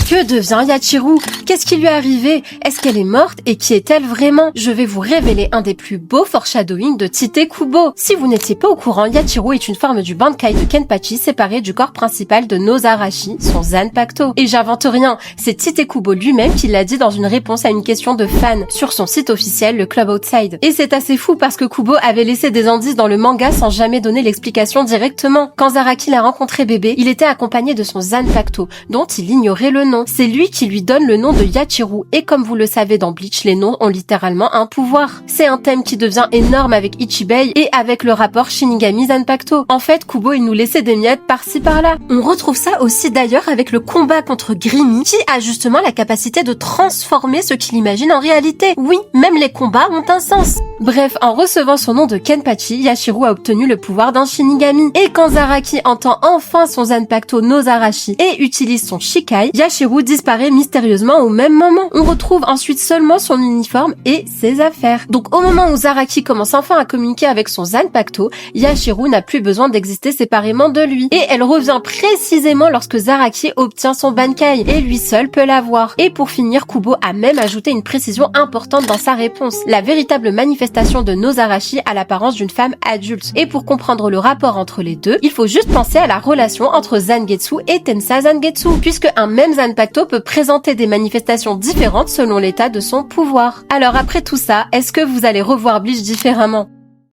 Que devient Yachiru? Qu'est-ce qui lui est arrivé? Est-ce qu'elle est morte? Et qui est-elle vraiment? Je vais vous révéler un des plus beaux foreshadowing de Tite Kubo. Si vous n'étiez pas au courant, Yachiru est une forme du Bankai de Kenpachi séparée du corps principal de Nozarashi, son Zanpakuto. Et j'invente rien, c'est Tite Kubo lui-même qui l'a dit dans une réponse à une question de fan sur son site officiel, le Club Outside. Et c'est assez fou parce que Kubo avait laissé des indices dans le manga sans jamais donner l'explication directement. Quand Zaraki l'a rencontré bébé, il était accompagné de son Zanpakuto, dont il ignorait le nom. C'est lui qui lui donne le nom de Yachiru, et comme vous le savez dans Bleach, les noms ont littéralement un pouvoir. C'est un thème qui devient énorme avec Ichibei et avec le rapport Shinigami Zanpakuto. En fait, Kubo il nous laissait des miettes par-ci par-là. On retrouve ça aussi d'ailleurs avec le combat contre Grimy, qui a justement la capacité de transformer ce qu'il imagine en réalité. Oui, même les combats ont un sens. Bref, en recevant son nom de Kenpachi, Yachiru a obtenu le pouvoir d'un Shinigami. Et quand Zaraki entend enfin son Zanpakuto Nozarashi et utilise son Shikai, Yachiru disparaît mystérieusement au même moment. On retrouve ensuite seulement son uniforme et ses affaires. Donc au moment où Zaraki commence enfin à communiquer avec son Zanpakuto, Yachiru n'a plus besoin d'exister séparément de lui. Et elle revient précisément lorsque Zaraki obtient son Bankai, et lui seul peut l'avoir. Et pour finir, Kubo a même ajouté une précision importante dans sa réponse. La véritable manifestation de Nozarashi a l'apparence d'une femme adulte. Et pour comprendre le rapport entre les deux, il faut juste penser à la relation entre Zangetsu et Tensa Zangetsu, puisque un même Zanpakuto peut présenter des manifestations différentes selon l'état de son pouvoir. Alors après tout ça, est-ce que vous allez revoir Bleach différemment?